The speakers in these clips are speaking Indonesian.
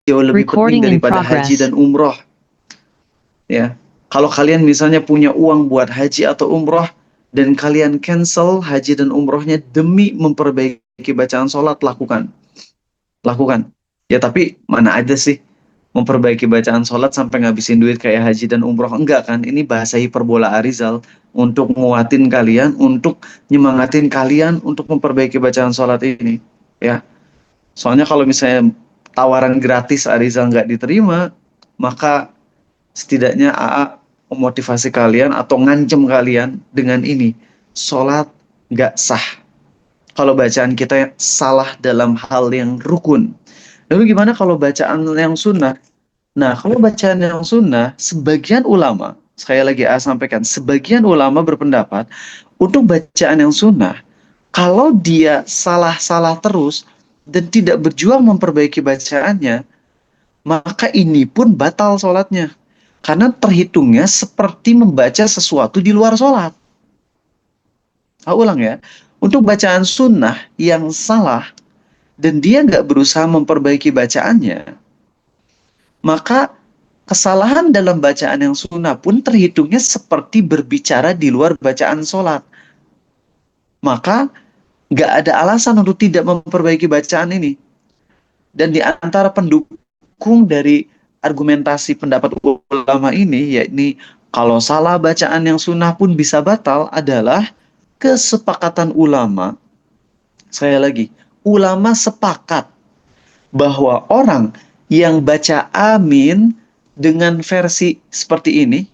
jauh lebih penting Recording in daripada haji progress. dan umroh. Ya, kalau kalian misalnya punya uang buat haji atau umroh dan kalian cancel haji dan umrohnya demi memperbaiki bacaan sholat, lakukan. Lakukan. Ya tapi mana ada sih memperbaiki bacaan sholat sampai ngabisin duit kayak haji dan umroh. Enggak kan, ini bahasa hiperbola Arizal untuk nguatin kalian, untuk nyemangatin kalian untuk memperbaiki bacaan sholat ini. Ya, soalnya kalau misalnya tawaran gratis Arizal nggak diterima, maka setidaknya AA memotivasi kalian atau ngancem kalian dengan ini. Sholat nggak sah kalau bacaan kita salah dalam hal yang rukun. Lalu gimana kalau bacaan yang sunnah? Nah, kalau bacaan yang sunnah, sebagian ulama, sekali lagi A sampaikan, sebagian ulama berpendapat untuk bacaan yang sunnah, kalau dia salah-salah terus dan tidak berjuang memperbaiki bacaannya, maka ini pun batal sholatnya. Karena terhitungnya seperti membaca sesuatu di luar sholat. Aku ulang ya, untuk bacaan sunnah yang salah dan dia nggak berusaha memperbaiki bacaannya, maka kesalahan dalam bacaan yang sunnah pun terhitungnya seperti berbicara di luar bacaan sholat. Maka nggak ada alasan untuk tidak memperbaiki bacaan ini. Dan di antara pendukung dari argumentasi pendapat ulama ini, yakni kalau salah bacaan yang sunnah pun bisa batal, adalah kesepakatan ulama. Saya lagi, ulama sepakat bahwa orang yang baca amin dengan versi seperti ini,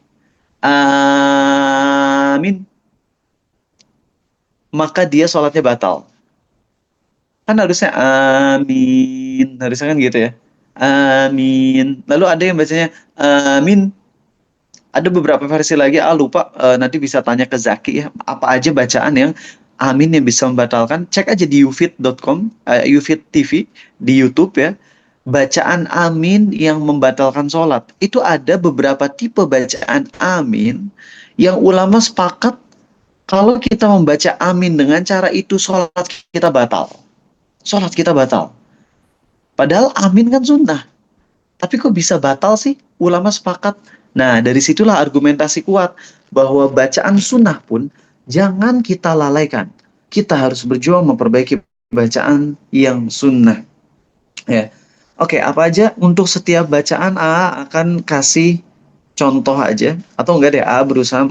amin, maka dia sholatnya batal. Kan harusnya amin, harusnya kan gitu ya. Amin. Lalu ada yang bacanya amin. Ada beberapa versi lagi, lupa, nanti bisa tanya ke Zaki ya, apa aja bacaan yang amin yang bisa membatalkan. Cek aja di ufit.com, Ufit TV di YouTube ya. Bacaan amin yang membatalkan sholat. Itu ada beberapa tipe bacaan amin yang ulama sepakat kalau kita membaca amin dengan cara itu sholat kita batal. Sholat kita batal. Padahal amin kan sunnah. Tapi kok bisa batal sih? Ulama sepakat. Nah, dari situlah argumentasi kuat bahwa bacaan sunnah pun jangan kita lalaikan. Kita harus berjuang memperbaiki bacaan yang sunnah. Ya. Oke, apa aja untuk setiap bacaan A akan kasih contoh aja atau enggak deh A berusaha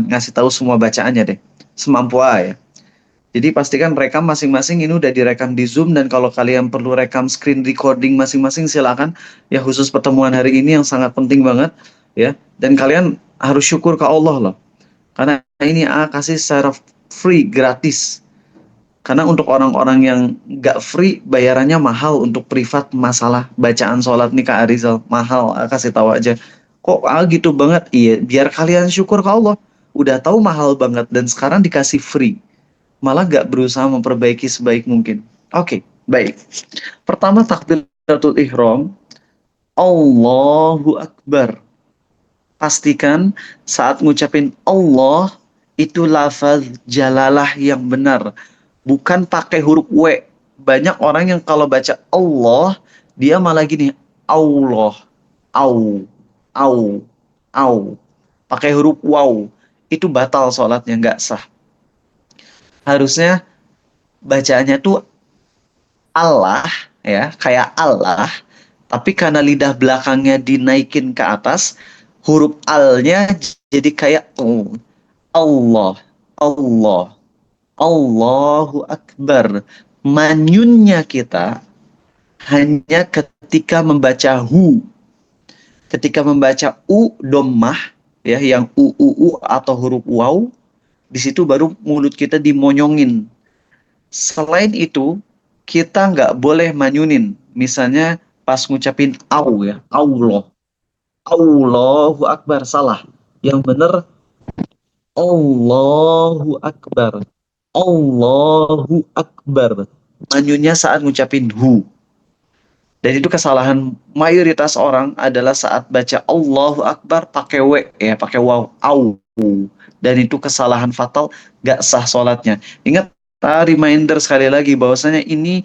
ngasih tahu semua bacaannya deh. Semampu A ya. Jadi pastikan rekam masing-masing ini udah direkam di Zoom dan kalau kalian perlu rekam screen recording masing-masing silakan ya, khusus pertemuan hari ini yang sangat penting banget ya, dan kalian harus syukur ke Allah loh karena ini A kasih secara free, gratis. Karena untuk orang-orang yang nggak free bayarannya mahal untuk privat masalah bacaan sholat nih Kak Arizal, mahal. A kasih tahu aja. Kok A gitu banget? Iya, biar kalian syukur ke Allah. Udah tahu mahal banget dan sekarang dikasih free, malah nggak berusaha memperbaiki sebaik mungkin. Oke, baik. Pertama takbiratul ihram, Allahu Akbar. Pastikan saat ngucapin Allah itu lafaz jalalah yang benar, bukan pakai huruf W. Banyak orang yang kalau baca Allah dia malah gini, Allah, au, au, au, pakai huruf waw. Itu batal sholatnya, nggak sah. Harusnya bacaannya tuh Allah ya, kayak Allah, tapi karena lidah belakangnya dinaikin ke atas, huruf al-nya jadi kayak Allah, Allah, Allahu Akbar. Manyunnya kita hanya ketika membaca hu, ketika membaca u dommah ya, yang u atau huruf waw, di situ baru mulut kita dimonyongin. Selain itu, kita nggak boleh manyunin. Misalnya pas ngucapin au ya, Allah. Allahu Akbar, salah. Yang benar Allahu Akbar. Allahu Akbar. Manyunnya saat ngucapin hu. Dan itu kesalahan mayoritas orang adalah saat baca Allahu Akbar pakai w ya, pakai waw, au. Dan itu kesalahan fatal, gak sah sholatnya. Ingat, reminder sekali lagi bahwasanya ini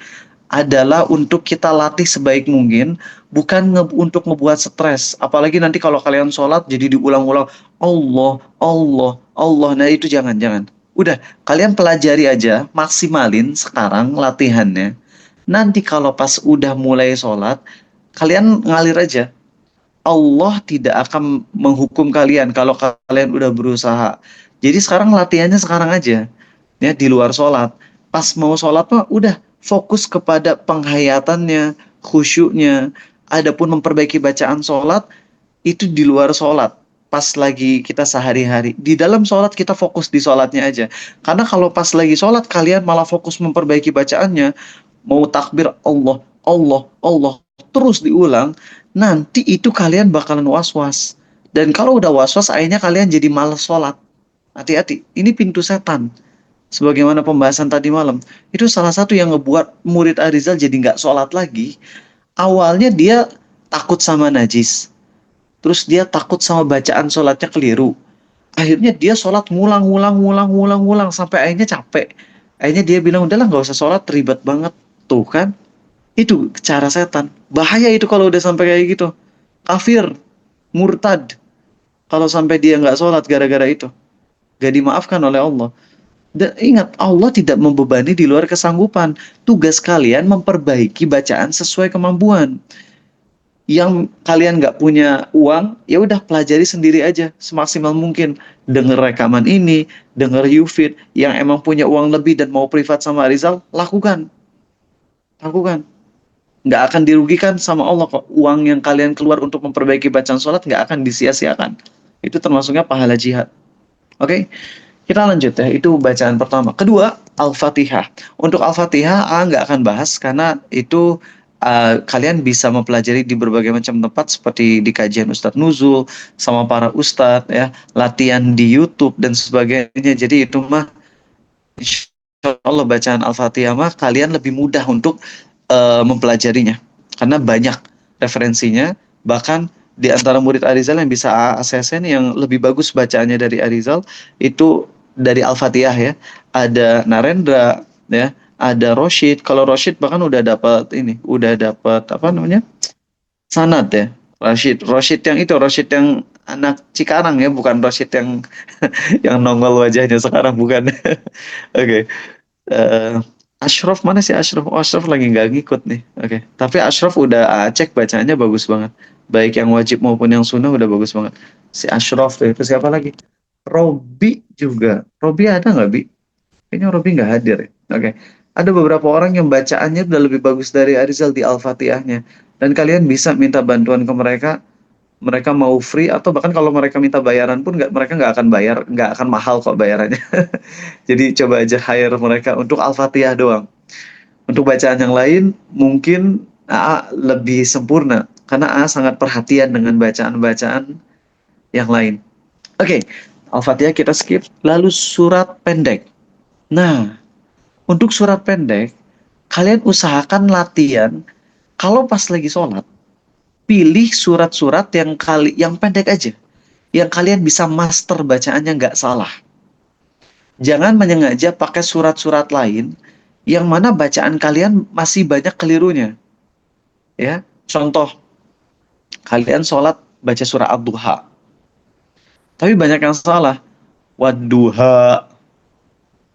adalah untuk kita latih sebaik mungkin, bukan untuk ngebuat stres. Apalagi nanti kalau kalian sholat jadi diulang-ulang, Allah, Allah, Allah. Nah itu jangan, jangan. Udah, kalian pelajari aja, maksimalin sekarang latihannya. Nanti kalau pas udah mulai sholat, kalian ngalir aja. Allah tidak akan menghukum kalian kalau kalian udah berusaha. Jadi sekarang latihannya sekarang aja, ya di luar sholat. Pas mau sholat mah udah fokus kepada penghayatannya, khusyuknya. Adapun memperbaiki bacaan sholat itu di luar sholat. Pas lagi kita sehari-hari di dalam sholat kita fokus di sholatnya aja. Karena kalau pas lagi sholat kalian malah fokus memperbaiki bacaannya, mau takbir Allah, Allah, Allah terus diulang, nanti itu kalian bakalan was-was. Dan kalau udah was-was, akhirnya kalian jadi malas sholat. Hati-hati, ini pintu setan. Sebagaimana pembahasan tadi malam, itu salah satu yang ngebuat murid Arizal jadi nggak sholat lagi. Awalnya dia takut sama najis, terus dia takut sama bacaan sholatnya keliru. Akhirnya dia sholat ngulang, sampai akhirnya capek. Akhirnya dia bilang, udahlah nggak usah sholat, ribet banget. Tuh kan, itu cara setan. Bahaya itu kalau udah sampai kayak gitu. Kafir, murtad. Kalau sampai dia nggak sholat gara-gara itu. Gak dimaafkan oleh Allah. Dan ingat, Allah tidak membebani di luar kesanggupan. Tugas kalian memperbaiki bacaan sesuai kemampuan. Yang kalian nggak punya uang, ya udah pelajari sendiri aja semaksimal mungkin. Dengar rekaman ini, dengar Yufid. Yang emang punya uang lebih dan mau privat sama Rizal, lakukan. Lakukan. Nggak akan dirugikan sama Allah kok. Uang yang kalian keluar untuk memperbaiki bacaan sholat nggak akan disia-siakan. Itu termasuknya pahala jihad. Oke, kita lanjut ya. Itu bacaan pertama. Kedua, Al-Fatihah. Untuk Al-Fatihah, nggak akan bahas karena itu kalian bisa mempelajari di berbagai macam tempat seperti di kajian Ustadz Nuzul sama para Ustadz ya, latihan di YouTube dan sebagainya. Jadi itu mah insya Allah bacaan Al-Fatihah mah kalian lebih mudah untuk mempelajarinya karena banyak referensinya. Bahkan di antara murid Arizal yang bisa ACSN yang lebih bagus bacaannya dari Arizal itu dari Al-Fatihah ya. Ada Narendra ya, ada Roshid. Kalau Roshid bahkan udah dapat ini, udah dapat apa namanya? Sanad ya. Roshid yang itu, Roshid yang anak Cikarang ya, bukan Roshid yang yang nongol wajahnya sekarang bukan. Oke. Eh, Ashraf mana sih Ashraf? Oh, Ashraf lagi nggak ngikut nih. Oke. Tapi Ashraf udah cek bacanya bagus banget. Baik yang wajib maupun yang sunnah udah bagus banget. Si Ashraf tuh, itu siapa lagi? Robi juga. Robi ada nggak, Bi? Kayaknya Robi nggak hadir ya. Oke. Ada beberapa orang yang bacaannya udah lebih bagus dari Arizal di Al-Fatihahnya. Dan kalian bisa minta bantuan ke mereka. Mereka mau free atau bahkan kalau mereka minta bayaran pun mereka nggak akan bayar, nggak akan mahal kok bayarannya. Jadi coba aja hire mereka untuk Al-Fatihah doang. Untuk bacaan yang lain mungkin AA lebih sempurna karena AA sangat perhatian dengan bacaan-bacaan yang lain. Oke, Al-Fatihah kita skip. Lalu surat pendek. Nah, untuk surat pendek, kalian usahakan latihan kalau pas lagi sholat, pilih surat-surat yang pendek aja. Yang kalian bisa master bacaannya nggak salah. Jangan menyengaja pakai surat-surat lain yang mana bacaan kalian masih banyak kelirunya. Ya, contoh kalian sholat baca surah Ad-Duha, tapi banyak yang salah. Wadduha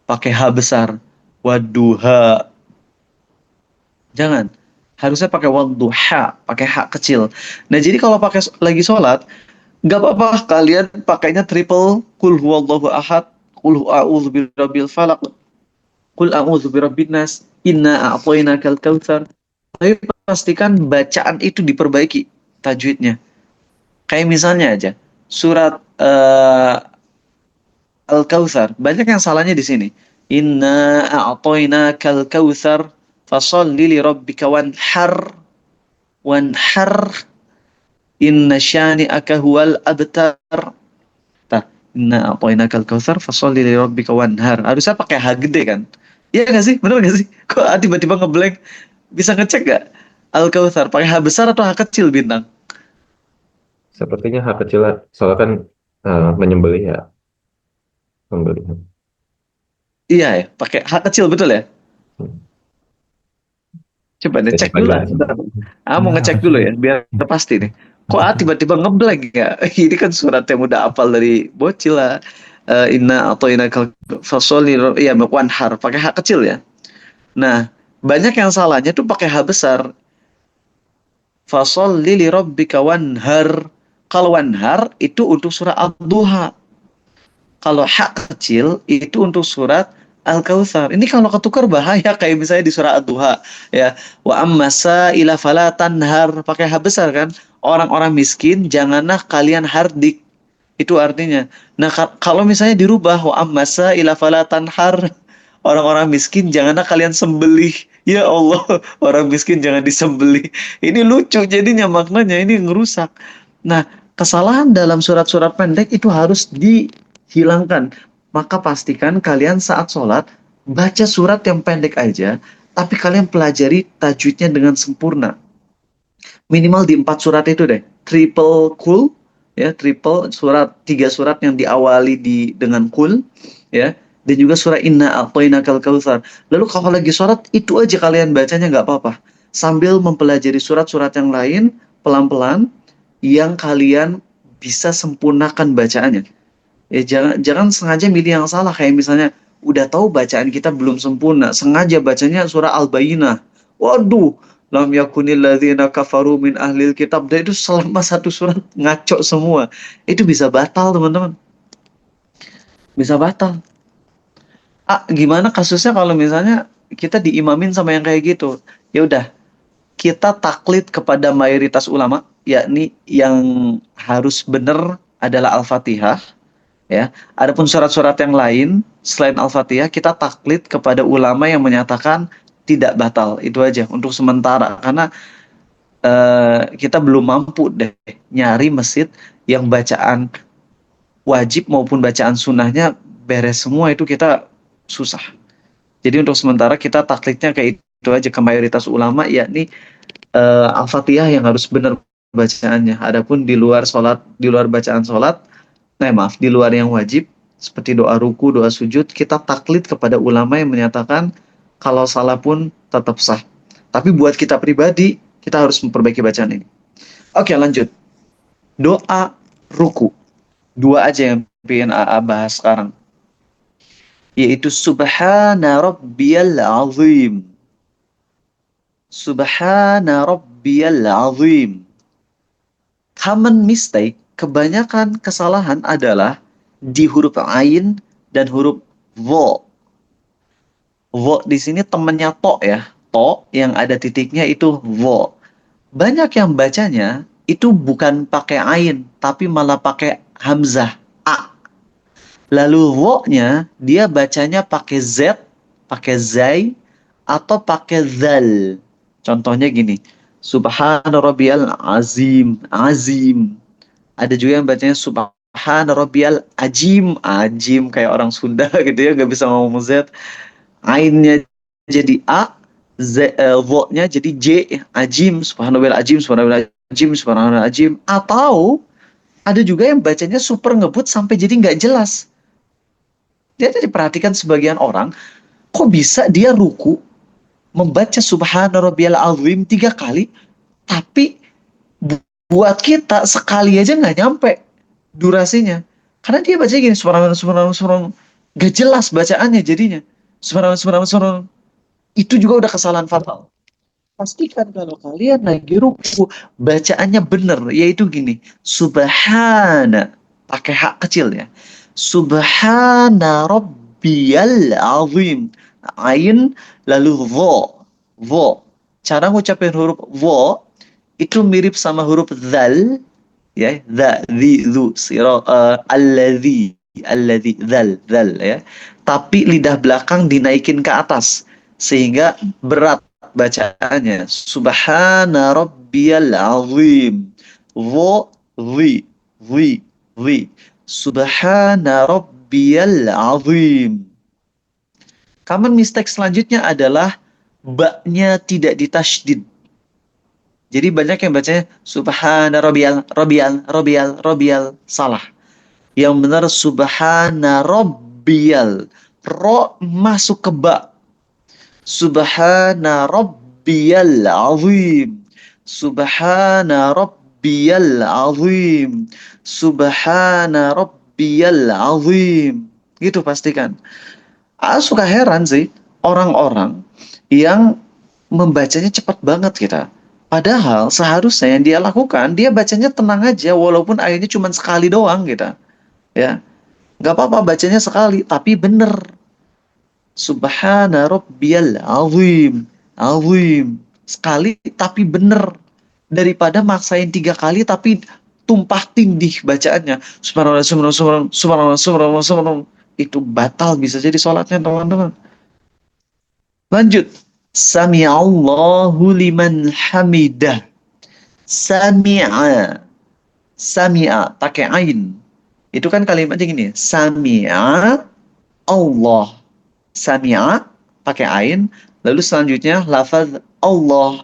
pakai H besar. Wadduha. Jangan. Harusnya pakai wadduha, pakai H kecil. Nah, jadi kalau pakai lagi sholat, nggak apa-apa kalian pakainya triple kul huwallahu ahad, kul a'udzu birabbil falaq, kul a'udzu birabbin nas, inna a'tainakal kautsar. Tapi pastikan bacaan itu diperbaiki tajwidnya. Kayak misalnya aja surat Al-Kautsar, banyak yang salahnya di sini. Inna a'tainakal kautsar fasholli li rabbika wanhar inna syani'aka huwal abtar. Tah, inna a'tainakal kautsar fasholli li rabbika wanhar. Harusnya pakai H gede kan? Iya nggak sih? Bener nggak sih? Kok tiba-tiba ngeblank? Bisa ngecek nggak? Al-Kautsar pakai H besar atau H kecil bintang? Sepertinya hak kecil, soalnya kan menyembelih ya, membeli. Iya ya, pakai H kecil betul ya? Coba deh cek Siapa dulu lah. jelas. Bentar. Mau ngecek dulu ya, biar pasti nih. Kok tiba-tiba ngeblank ya? Ini kan surat yang udah hafal dari bocil lah. Inna atau inna fasoli, ya wanhar, pakai hak kecil ya. Nah, banyak yang salahnya tuh pakai H besar. Fasholli li rabbika wanhar. Kalau wanhar itu untuk surah Ad-Duha. Kalau hak kecil itu untuk surat Al-Kautsar. Ini kalau ketukar bahaya kayak misalnya di surah Ad-Duha ya. Wa ammasa ila fala tanhar, pakai H besar kan. Orang-orang miskin janganlah kalian hardik. Itu artinya. Nah, kalau misalnya dirubah wa ammasa ila fala tanhar, orang-orang miskin janganlah kalian sembelih. Ya Allah, orang miskin jangan disembelih. Ini lucu jadinya maknanya, ini ngerusak. Nah, kesalahan dalam surat-surat pendek itu harus dihilangkan. Maka pastikan kalian saat sholat baca surat yang pendek aja, tapi kalian pelajari tajwidnya dengan sempurna. Minimal di 4 surat itu deh. Triple kul, ya, triple surat, 3 surat yang diawali dengan kul, ya, dan juga surah Inna A'tainakal Kautsar. Lalu kalau lagi sholat itu aja kalian bacanya nggak apa-apa, sambil mempelajari surat-surat yang lain pelan-pelan yang kalian bisa sempurnakan bacaannya. Ya, jangan sengaja milih yang salah, kayak misalnya udah tahu bacaan kita belum sempurna, sengaja bacanya surah Al-Bayyinah. Waduh, lam yakunil ladzina kafaru min ahlil kitab. Dan itu selama satu surat ngaco semua. Itu bisa batal, teman-teman. Bisa batal. Gimana kasusnya kalau misalnya kita diimamin sama yang kayak gitu? Ya udah, kita taklid kepada mayoritas ulama, yakni yang harus benar adalah Al-Fatihah, ya. Adapun surat-surat yang lain selain Al-Fatihah kita taklid kepada ulama yang menyatakan tidak batal. Itu aja untuk sementara, karena kita belum mampu deh nyari masjid yang bacaan wajib maupun bacaan sunnahnya beres semua, itu kita susah. Jadi untuk sementara kita taklidnya kayak itu aja ke mayoritas ulama, yakni Al-Fatihah yang harus benar bacaannya. Adapun di luar sholat, di luar bacaan sholat, maaf, di luar yang wajib seperti doa ruku, doa sujud, kita taklid kepada ulama yang menyatakan kalau salah pun tetap sah. Tapi buat kita pribadi, kita harus memperbaiki bacaan ini. Oke, lanjut. Doa ruku. Dua aja yang pengen AA bahas sekarang. Yaitu Subhana Rabbiyal Azim. Subhana Rabbiyal Azim. Common mistake, kebanyakan kesalahan adalah di huruf ain dan huruf vo. Vo di sini temennya to ya. To yang ada titiknya itu vo. Banyak yang bacanya itu bukan pakai ain, tapi malah pakai hamzah a. Lalu vo-nya dia bacanya pakai z, pakai zai, atau pakai zal. Contohnya gini, Subhana rabbiyal azim, azim. Ada juga yang bacanya Subhana rabbiyal ajim, ajim kayak orang Sunda gitu ya, nggak bisa ngomong Z. Ainnya jadi A, vo-nya jadi J, ajim, Subhana rabbiyal ajim, Subhana rabbiyal ajim, Subhana rabbiyal ajim. Atau ada juga yang bacanya super ngebut sampai jadi nggak jelas. Dia tadi perhatikan sebagian orang, kok bisa dia ruku membaca Subhana rabbiyal azim 3 kali, tapi buat kita sekali aja nggak nyampe durasinya. Karena dia baca gini, subhanallah, subhanallah, subhanallah. Gak jelas bacaannya jadinya. Subhanallah, subhanallah, subhanallah. Itu juga udah kesalahan fatal. Pastikan kalau kalian lagi ruku, bacaannya bener, yaitu gini. Subhana, pakai hak kecil ya. Subhana rabbiyal azim. Ain, lalu vo. Vo. Cara ngucapin huruf vo, itu mirip sama huruf zal, ya, alladhi, zal, ya. Tapi lidah belakang dinaikin ke atas sehingga berat bacaannya. Subhana rabbiyal azim. Wo, wi. Subhana rabbiyal azim. Common mistake selanjutnya adalah ba-nya tidak ditasydid. Jadi banyak yang bacanya Subhana Rabbiyal, salah. Yang benar Subhana Rabbiyal, ro masuk ke ba. Subhana rabbiyal azim. Subhana rabbiyal azim. Subhana rabbiyal azim. Gitu pastikan. Suka heran sih orang-orang yang membacanya cepat banget kita. Padahal seharusnya yang dia lakukan, dia bacanya tenang aja walaupun ayatnya cuma sekali doang kita. Ya, nggak apa-apa bacanya sekali, tapi bener. Subhana rabbiyal azim. Azim. Sekali tapi bener. Daripada maksain 3 kali tapi tumpah tindih bacaannya. Subhanallah, subhanallah, subhanallah, subhanallah, subhanallah, subhanallah. Itu batal bisa jadi sholatnya teman-teman. Lanjut. Sami'allahu liman hamidah. Sami'a. Sami'a. Pakai ain. Itu kan kalimatnya gini. Sami'a Allah. Sami'a. Pakai ain. Lalu selanjutnya lafaz Allah.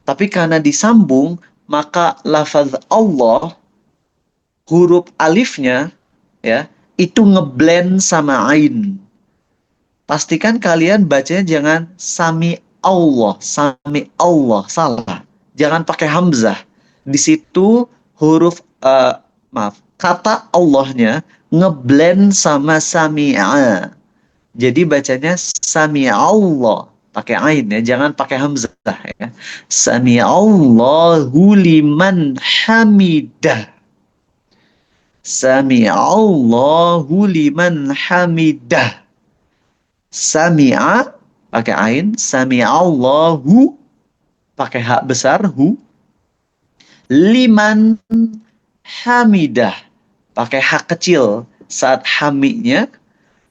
Tapi karena disambung, maka lafaz Allah, huruf alifnya, ya, itu ngeblend sama ain. Pastikan kalian bacanya jangan sami Allah, salah. Jangan pakai hamzah. Di situ huruf kata Allahnya ngeblend sama sami'a. Jadi bacanya sami'allah, pakai ain ya, jangan pakai hamzah ya. Sami'allahu liman hamidah. Sami'allahu liman hamidah. Sami'a pakai ain, sami'allahu pakai hak besar hu, liman hamidah pakai hak kecil saat hamidnya,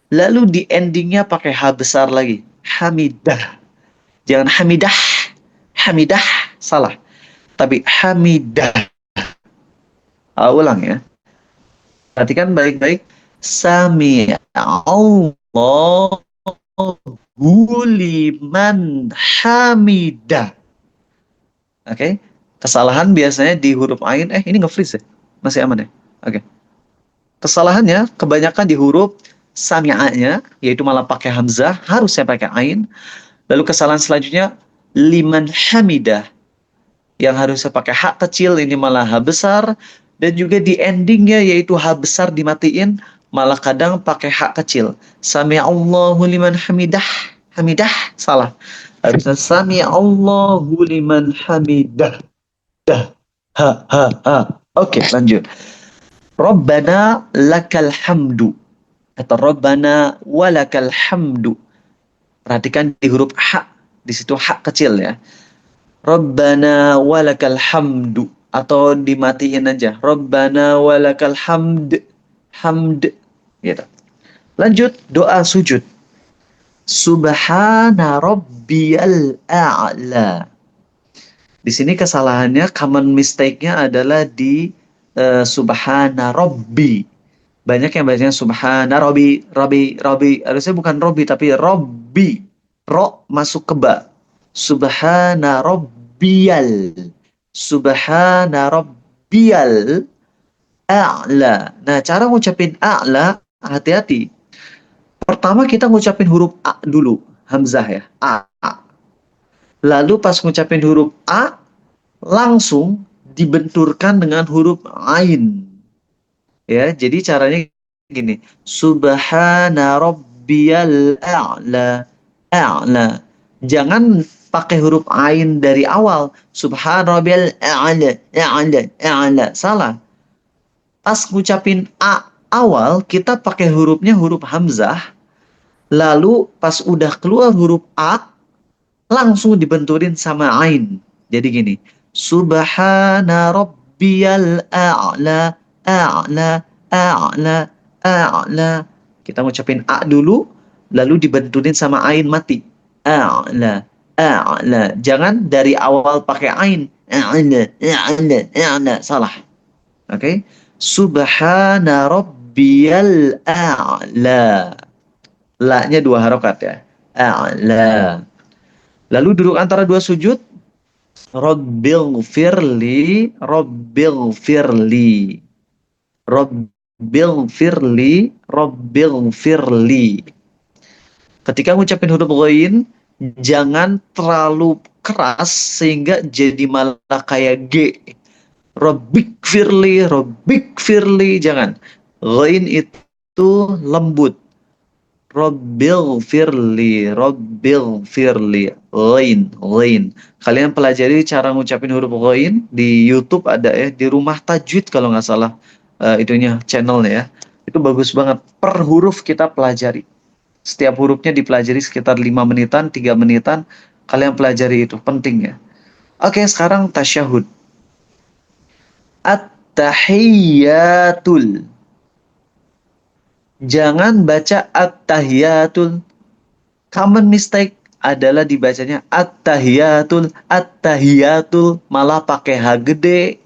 lalu di endingnya pakai hak besar lagi, hamidah. Jangan hamidah, hamidah salah, tapi hamidah. Ulang ya. Perhatikan baik-baik. Sami'allahu liman hamidah. Oke. Kesalahan biasanya di huruf ain. Ini nge-freeze ya? Masih aman ya? Oke. Kesalahannya kebanyakan di huruf sami'anya, yaitu malah pakai hamzah, harusnya pakai ain. Lalu kesalahan selanjutnya liman hamidah, yang harusnya pakai hak kecil, ini malah ha besar. Dan juga di endingnya yaitu ha besar dimatiin, malah kadang pakai hak kecil. Sami'allahu liman hamidah. Hamidah salah. Harusnya sami'allahu liman hamidah. Ha. Oke, lanjut. Rabbana lakal hamdu. Atau Rabbana walakal hamdu. Perhatikan di huruf ha. Di situ hak kecil ya. Rabbana walakal hamdu. Atau dimatiin aja. Rabbana walakal hamd. Hamd. Gitu. Lanjut, doa sujud. Subhana rabbiyal a'la. Di sini kesalahannya, common mistake-nya adalah di subhana rabbi. Banyak yang bacanya subhana rabbi. Harusnya bukan rabbi, tapi rabbi. Ro masuk ke ba. Subhana rabbiyal. Subhana rabbiyal a'la. Nah, cara ngucapin a'la, hati-hati. Pertama kita ngucapin huruf A dulu. Hamzah ya. A. Lalu pas ngucapin huruf A, langsung dibenturkan dengan huruf Ain. Ya, jadi caranya gini. Subhana rabbiyal a'la. A'la. Jangan pakai huruf Ain dari awal. Subhana rabbiyal a'la. A'la. A'la. Salah. Pas ngucapin A awal, kita pakai hurufnya huruf Hamzah. Lalu pas udah keluar huruf A, langsung dibenturin sama Ain. Jadi gini. Subhana rabbiyal a'la. A'la. A'la. A'la. Kita ngucapin A dulu, lalu dibenturin sama Ain mati. A'la. A'la. Jangan dari awal pakai Ain. A'la. A'la. A'la. Salah. Oke. Subhana rabbiyal a'la. La-nya 2 harokat ya. A'la. Lalu duduk antara 2 sujud. Rabbighfirli. Rabbighfirli. Rabbighfirli. Rabbighfirli. Ketika ngucapin huruf ghain, jangan terlalu keras sehingga jadi malah kayak G. Robbik firli, jangan. Ghain itu lembut. Robbil firli, ghain. Kalian pelajari cara ngucapin huruf ghain di YouTube ada ya, di Rumah Tajwid kalau nggak salah itunya channelnya ya. Itu bagus banget. Per huruf kita pelajari. Setiap hurufnya dipelajari sekitar 5 menitan, 3 menitan. Kalian pelajari itu, penting ya. Oke, sekarang tasyahud. At-tahiyyatul. Jangan baca at-tahiyatul. Common mistake adalah dibacanya at-tahiyatul, at-tahiyatul, malah pakai H gede.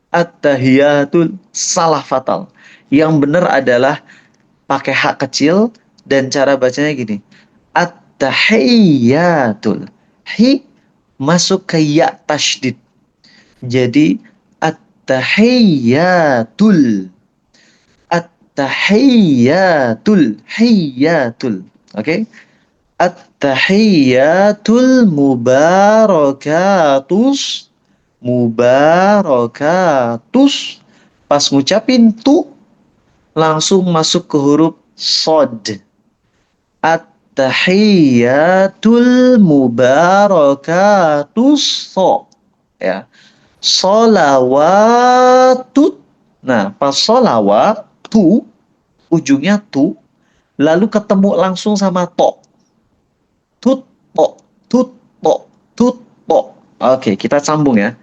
At-tahiyatul, salah fatal. Yang benar adalah pakai H kecil dan cara bacanya gini. At-tahiyatul. Hi masuk ke ya tasydid. Jadi at-tahiyatul. At-tahiyyatul, hiyyatul. Oke? At-tahiyyatul mubarakatus. Pas ngucapin tu langsung masuk ke huruf sod. At-tahiyyatul mubarakatus so. Ya. Solawatut. Nah, pas solawatu ujungnya tu, lalu ketemu langsung sama to. Tut to, tut to, tut to. Oke, kita sambung ya.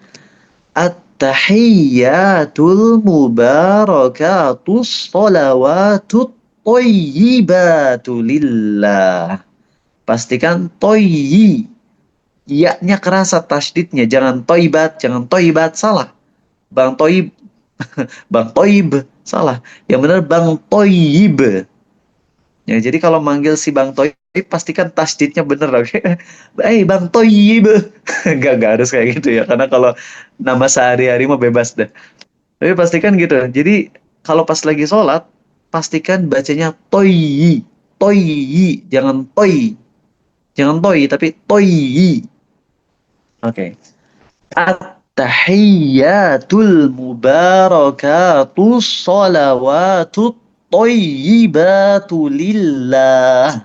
At-tahiyyatul mubarakatus salawatut thayyibatu lillah. Pastikan toyyi. Ya-nya kerasa tasydidnya, jangan toibat, jangan toibat, salah. Bang Toib, Bang Toib, salah. Yang benar Bang Toyib. Ya, jadi kalau manggil si Bang Toyib, pastikan tasdidnya bener. Oke? Bang Toyib. Nggak harus kayak gitu ya. Karena kalau nama sehari-hari mah bebas dah. Tapi pastikan gitu. Jadi kalau pas lagi sholat, pastikan bacanya Toyi. Toyi. Jangan Toy. Jangan Toy, tapi Toyi. Oke. At-tahiyyatul mubarakatus salawatut thayyibatu lillah.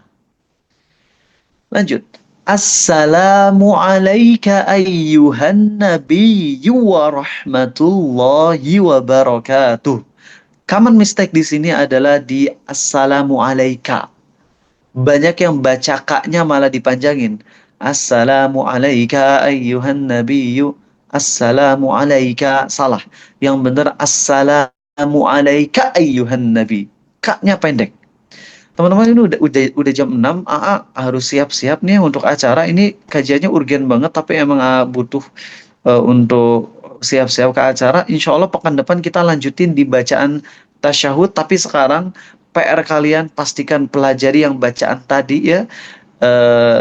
Lanjut. Assalamu alayka ayyuhan nabiyyu wa rahmatullahi wa barakatuh. Common mistake di sini adalah di assalamu alayka. Banyak yang baca kaknya malah dipanjangin. Assalamu alayka ayyuhan nabiyyu. Assalamu alayka. Salah. Yang benar assalamu alayka ayyuhan nabi. Kaknya pendek. Teman-teman ini udah jam 6, AA harus siap-siap nih untuk acara. Ini kajiannya urgen banget, tapi emang AA butuh untuk siap-siap ke acara. Insya Allah pekan depan kita lanjutin di bacaan tasyahud, tapi sekarang PR kalian pastikan pelajari yang bacaan tadi ya,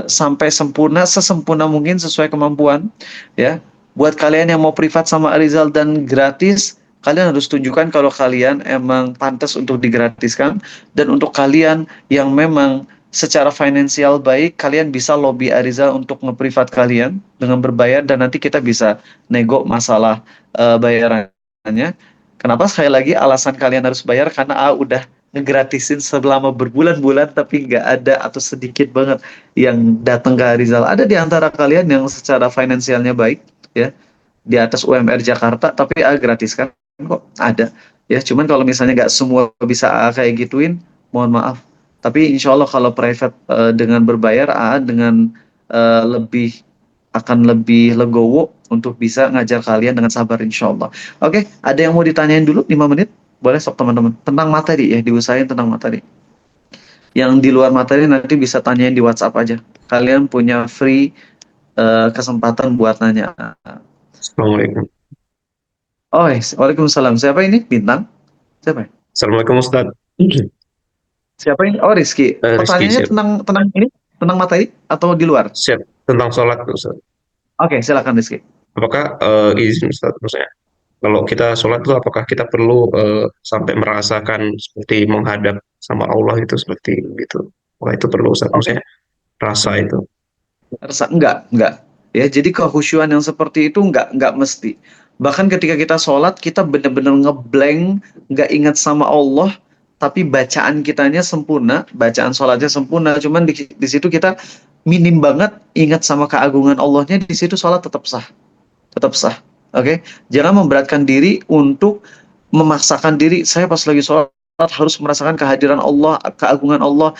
sampai sempurna, sesempurna mungkin sesuai kemampuan ya. Buat kalian yang mau privat sama Arizal dan gratis, kalian harus tunjukkan kalau kalian emang pantas untuk digratiskan. Dan untuk kalian yang memang secara finansial baik, kalian bisa lobby Arizal untuk ngeprivat kalian dengan berbayar, dan nanti kita bisa nego masalah bayarannya. Kenapa sekali lagi alasan kalian harus bayar? Karena udah ngegratisin selama berbulan-bulan tapi nggak ada atau sedikit banget yang datang ke Arizal. Ada di antara kalian yang secara finansialnya baik ya, di atas UMR Jakarta, tapi gratis kan kok ada ya. Cuman kalau misalnya nggak semua bisa kayak gituin, mohon maaf. Tapi insya Allah kalau private dengan berbayar, dengan lebih akan lebih legowo untuk bisa ngajar kalian dengan sabar insya Allah. Oke, ada yang mau ditanyain dulu 5 menit? Boleh sok teman-teman. Tentang materi ya, diusahain tentang materi. Yang di luar materi nanti bisa tanyain di WhatsApp aja. Kalian punya free kesempatan buat nanya. Assalamualaikum. Oh, waalaikumsalam. Siapa ini? Bintang? Siapa? Assalamualaikum Ustaz. Siapa ini? Oh, Rizky. Rizky, Pertanyaannya siap. tentang ini, tentang materi atau di luar? Siap. Tentang sholat, Ustaz. Oke, silakan Rizky. Apakah izin Ustaz, maksudnya kalau kita sholat itu apakah kita perlu sampai merasakan seperti menghadap sama Allah itu seperti gitu? Wah, itu perlu Ustaz, Oke. maksudnya rasa itu. Enggak, enggak. Ya, jadi kekhusyuan yang seperti itu nggak mesti. Bahkan ketika kita sholat, kita benar-benar ngeblank, nggak ingat sama Allah, tapi bacaan kitanya sempurna, bacaan sholatnya sempurna. Cuman di situ kita minim banget ingat sama keagungan Allahnya. Di situ sholat tetap sah, tetap sah. Oke, jangan memberatkan diri untuk memaksakan diri. Saya pas lagi sholat harus merasakan kehadiran Allah, keagungan Allah.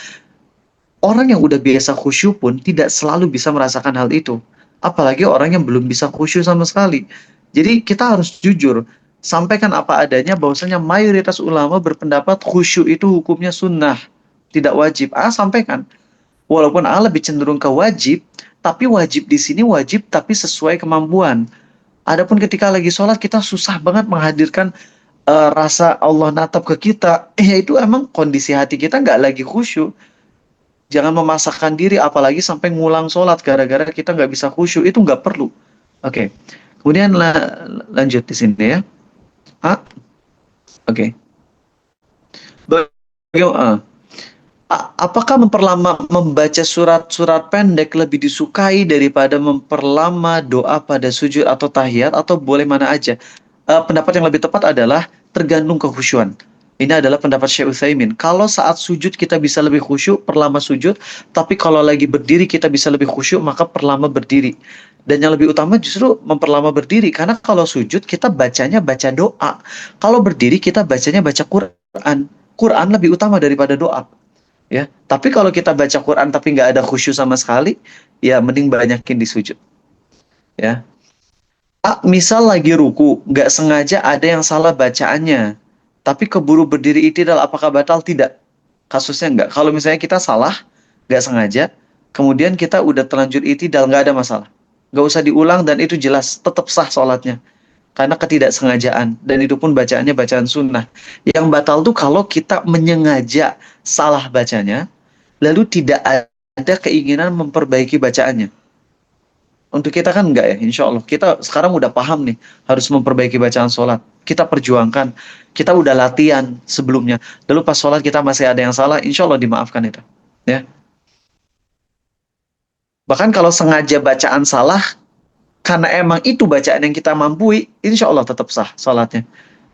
Orang yang udah biasa khusyuk pun tidak selalu bisa merasakan hal itu. Apalagi orang yang belum bisa khusyuk sama sekali. Jadi kita harus jujur, sampaikan apa adanya bahwasanya mayoritas ulama berpendapat khusyuk itu hukumnya sunnah, tidak wajib. Sampaikan. Walaupun lebih cenderung ke wajib, tapi wajib di sini wajib tapi sesuai kemampuan. Adapun ketika lagi sholat kita susah banget menghadirkan rasa Allah natap ke kita, ya itu emang kondisi hati kita nggak lagi khusyuk. Jangan memaksakan diri, apalagi sampai ngulang sholat gara-gara kita nggak bisa khusyuk, itu nggak perlu. Oke, kemudian lanjut di sini ya. Oke. Apakah membaca surat-surat pendek lebih disukai daripada memperlama doa pada sujud atau tahiyat, atau boleh mana aja? Pendapat yang lebih tepat adalah tergantung kekhusyuan. Ini adalah pendapat Syekh Utsaimin. Kalau saat sujud kita bisa lebih khusyuk, perlama sujud. Tapi kalau lagi berdiri kita bisa lebih khusyuk, maka perlama berdiri. Dan yang lebih utama justru memperlama berdiri. Karena kalau sujud kita bacanya baca doa. Kalau berdiri kita bacanya baca Quran. Quran lebih utama daripada doa. Ya, tapi kalau kita baca Quran tapi nggak ada khusyuk sama sekali, ya mending banyakin di sujud. Ya. Misal lagi ruku, nggak sengaja ada yang salah bacaannya. Tapi keburu berdiri itidal, apakah batal? Tidak. Kasusnya enggak. Kalau misalnya kita salah, enggak sengaja, kemudian kita udah terlanjur itidal, enggak ada masalah. Enggak usah diulang dan itu jelas, tetap sah sholatnya. Karena ketidaksengajaan. Dan itu pun bacaannya bacaan sunnah. Yang batal tuh kalau kita menyengaja salah bacanya, lalu tidak ada keinginan memperbaiki bacaannya. Untuk kita kan enggak ya, insya Allah. Kita sekarang udah paham nih, harus memperbaiki bacaan sholat. Kita perjuangkan, kita udah latihan sebelumnya. Lalu pas sholat kita masih ada yang salah, insya Allah dimaafkan itu. Ya. Bahkan kalau sengaja bacaan salah, karena emang itu bacaan yang kita mampu, insya Allah tetap sah sholatnya.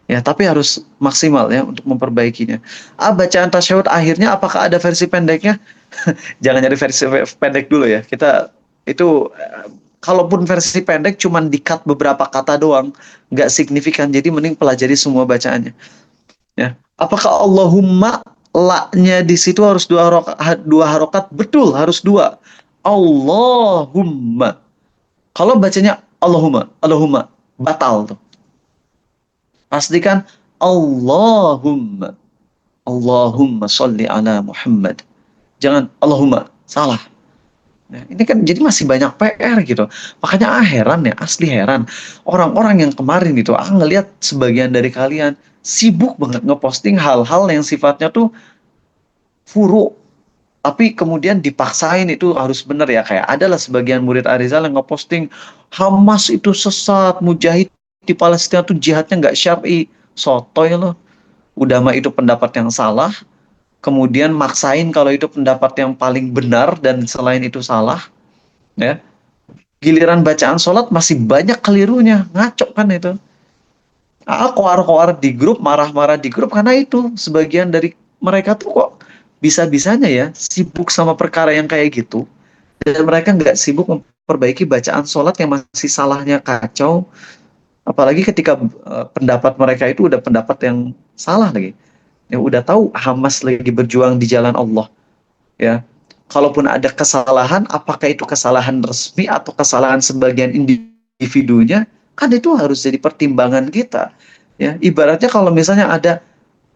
Ya, tapi harus maksimal ya untuk memperbaikinya. Bacaan tasyahud akhirnya apakah ada versi pendeknya? Jangan nyari versi pendek dulu ya. Kita itu kalaupun versi pendek cuman di-cut beberapa kata doang, nggak signifikan. Jadi mending pelajari semua bacaannya. Ya. Apakah Allahumma la-nya di situ harus dua harokat? Betul, harus dua. Allahumma. Kalau bacanya Allahumma, batal tuh. Pastikan Allahumma. Allahumma sholli ala Muhammad. Jangan Allahumma, salah. Nah, ini kan jadi masih banyak PR gitu. Makanya heran ya, asli heran. Orang-orang yang kemarin gitu, ngelihat sebagian dari kalian sibuk banget ngeposting hal-hal yang sifatnya tuh furu. Tapi kemudian dipaksain itu harus benar ya. Kayak adalah sebagian murid Arizal yang ngeposting Hamas itu sesat, Mujahid di Palestina tuh jihadnya nggak syar'i. Sotoy loh. Udah mah itu pendapat yang salah. Kemudian maksain kalau itu pendapat yang paling benar dan selain itu salah, ya. Giliran bacaan sholat masih banyak kelirunya, ngaco kan itu. Koar-koar di grup, marah-marah di grup karena itu sebagian dari mereka tuh kok bisa-bisanya ya sibuk sama perkara yang kayak gitu dan mereka nggak sibuk memperbaiki bacaan sholat yang masih salahnya kacau. Apalagi ketika pendapat mereka itu udah pendapat yang salah lagi. Ya udah tahu Hamas lagi berjuang di jalan Allah, ya. Kalaupun ada kesalahan, apakah itu kesalahan resmi atau kesalahan sebagian individunya, kan itu harus jadi pertimbangan kita, ya. Ibaratnya kalau misalnya ada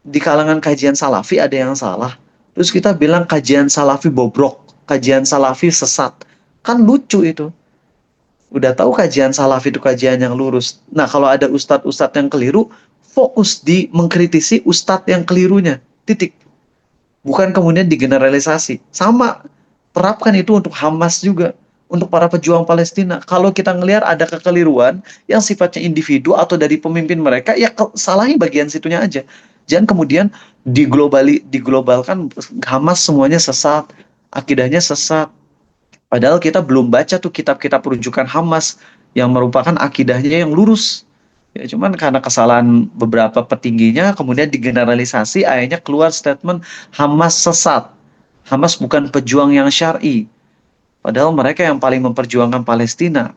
di kalangan kajian salafi ada yang salah, terus kita bilang kajian salafi bobrok, kajian salafi sesat, kan lucu itu. Udah tahu kajian salafi itu kajian yang lurus. Nah, kalau ada ustadz-ustadz yang keliru, fokus di mengkritisi ustadz yang kelirunya, titik. Bukan kemudian digeneralisasi. Sama, terapkan itu untuk Hamas juga, untuk para pejuang Palestina. Kalau kita ngelihat ada kekeliruan yang sifatnya individu atau dari pemimpin mereka, ya salahin bagian situnya aja. Jangan kemudian diglobalkan Hamas semuanya sesat, akidahnya sesat. Padahal kita belum baca tuh kitab-kitab rujukan Hamas yang merupakan akidahnya yang lurus. Ya, cuman karena kesalahan beberapa petingginya, kemudian digeneralisasi, akhirnya keluar statement Hamas sesat. Hamas bukan pejuang yang syar'i. Padahal mereka yang paling memperjuangkan Palestina.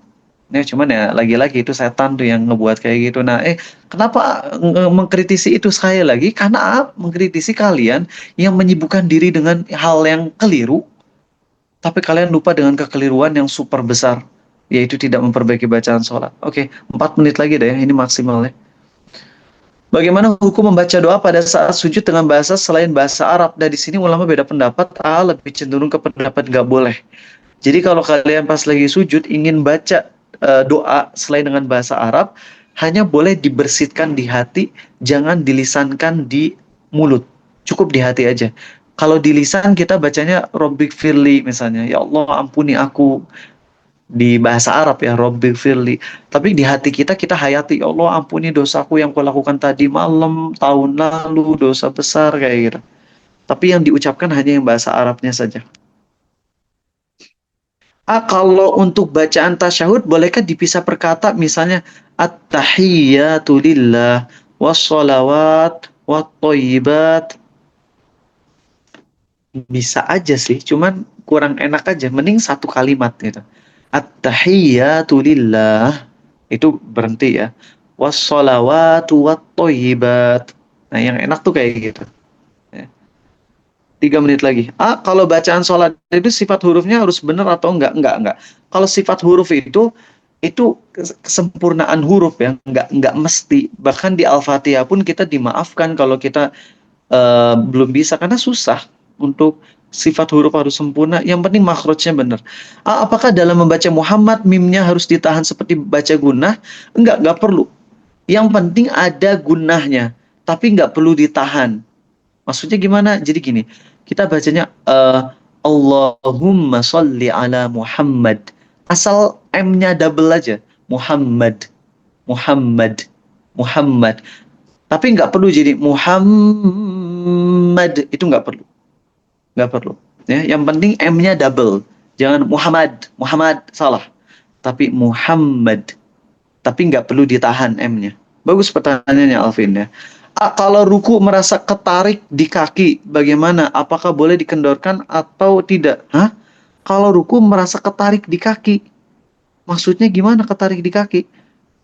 Ya, cuman ya lagi-lagi itu setan tuh yang ngebuat kayak gitu. Nah, kenapa mengkritisi itu sekali lagi? Karena mengkritisi kalian yang menyibukkan diri dengan hal yang keliru, tapi kalian lupa dengan kekeliruan yang super besar, yaitu tidak memperbaiki bacaan sholat. Oke, 4 menit lagi deh, ini maksimalnya. Bagaimana hukum membaca doa pada saat sujud dengan bahasa selain bahasa Arab? Dan di sini ulama beda pendapat. Lebih cenderung ke pendapat nggak boleh. Jadi kalau kalian pas lagi sujud ingin baca doa selain dengan bahasa Arab, hanya boleh dibersihkan di hati, jangan dilisankan di mulut. Cukup di hati aja. Kalau di lisan kita bacanya Robbik Firli misalnya, ya Allah ampuni aku, di bahasa Arab ya, Robbik Firli. Tapi di hati kita, kita hayati, ya Allah ampuni dosaku yang kulakukan tadi malam, tahun lalu, dosa besar kayak gitu. Tapi yang diucapkan hanya yang bahasa Arabnya saja. Kalau untuk bacaan tasyahud, bolehkah dipisah per kata? Misalnya, at-tahiyyatu lillah, wassalawat, wattayyibat. Bisa aja sih, cuman kurang enak aja. Mending satu kalimat gitu. At-tahiyyatu lillah, itu berhenti ya. Wassalawatu wattayyibat. Nah, yang enak tuh kayak gitu. Ya. 3 menit lagi. Kalau bacaan sholat itu sifat hurufnya harus benar atau enggak? Enggak. Kalau sifat huruf itu kesempurnaan huruf ya, enggak mesti. Bahkan di Al-Fatihah pun kita dimaafkan kalau kita belum bisa karena susah untuk sifat huruf harus sempurna. Yang penting makhrajnya benar. Apakah dalam membaca Muhammad mimnya harus ditahan seperti baca gunnah? Enggak perlu. Yang penting ada gunnahnya, tapi enggak perlu ditahan. Maksudnya gimana? Jadi gini, kita bacanya Allahumma sholli ala Muhammad. Asal M-nya double aja. Muhammad, Muhammad, Muhammad. Tapi nggak perlu jadi Muhammad. Itu nggak perlu. Nggak perlu. Ya, yang penting M-nya double. Jangan Muhammad, Muhammad salah. Tapi Muhammad. Tapi nggak perlu ditahan M-nya. Bagus pertanyaannya Alvin ya. Kalau ruku merasa ketarik di kaki, bagaimana? Apakah boleh dikendorkan atau tidak? Kalau ruku merasa ketarik di kaki, maksudnya gimana ketarik di kaki?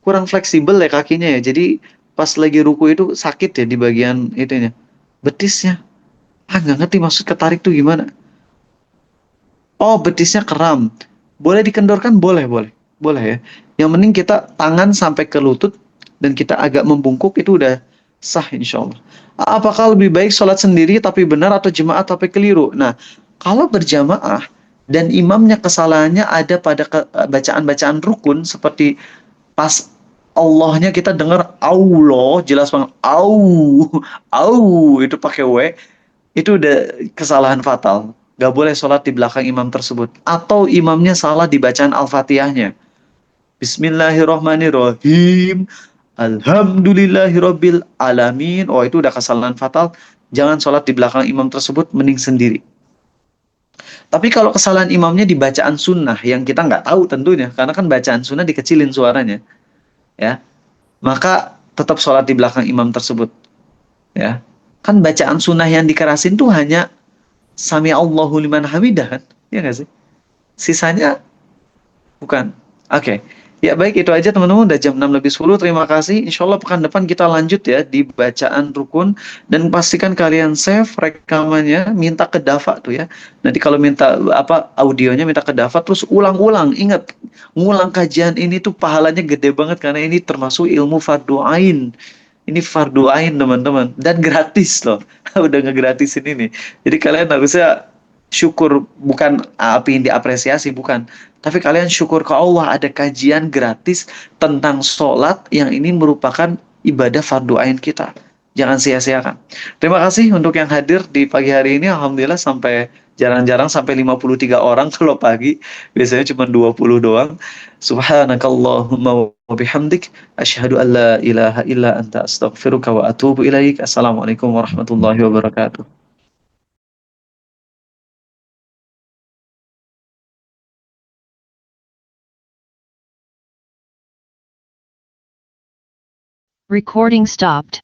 Kurang fleksibel ya kakinya ya. Jadi pas lagi ruku itu sakit ya di bagian itunya, betisnya. Nggak ngerti maksud ketarik tuh gimana. Oh, betisnya kram. Boleh dikendorkan? Boleh ya. Yang penting kita tangan sampai ke lutut dan kita agak membungkuk itu udah sah insya Allah. Apakah lebih baik sholat sendiri tapi benar atau jemaah tapi keliru? Nah, kalau berjamaah dan imamnya kesalahannya ada pada bacaan-bacaan rukun seperti pas Allahnya kita dengar Allah jelas banget au itu pakai w, itu udah kesalahan fatal. Gak boleh sholat di belakang imam tersebut. Atau imamnya salah di bacaan Al-Fatihahnya. Bismillahirrahmanirrahim. Alhamdulillahirabbil alamin. Oh, itu udah kesalahan fatal. Jangan sholat di belakang imam tersebut, mending sendiri. Tapi kalau kesalahan imamnya di bacaan sunnah, yang kita nggak tahu tentunya, karena kan bacaan sunnah dikecilin suaranya, ya, maka tetap sholat di belakang imam tersebut, ya. Kan bacaan sunnah yang dikerasin tuh hanya Sami Allahu liman hamidah kan, ya nggak sih? Sisanya bukan. Oke. Ya baik, itu aja teman-teman, udah jam 6:10. Terima kasih. Insya Allah pekan depan kita lanjut ya di bacaan rukun. Dan pastikan kalian save rekamannya, minta ke Dafa tuh ya. Nanti kalau minta audionya minta ke Dafa, terus ulang-ulang. Ingat, ngulang kajian ini tuh pahalanya gede banget karena ini termasuk ilmu fardu ain. Ini fardu ain teman-teman, dan gratis loh. Udah ngegratisin ini. Jadi kalian harusnya syukur, bukan yang diapresiasi, bukan. Tapi kalian syukur ke Allah ada kajian gratis tentang sholat yang ini merupakan ibadah fardu ain kita. Jangan sia-siakan. Terima kasih untuk yang hadir di pagi hari ini. Alhamdulillah jarang-jarang sampai 53 orang kalau pagi. Biasanya cuma 20 doang. Subhanakallahumma wa bihamdik. Asyhadu an la ilaha illa anta astaghfiruka wa atubu ilaik. Assalamualaikum warahmatullahi wabarakatuh. Recording stopped.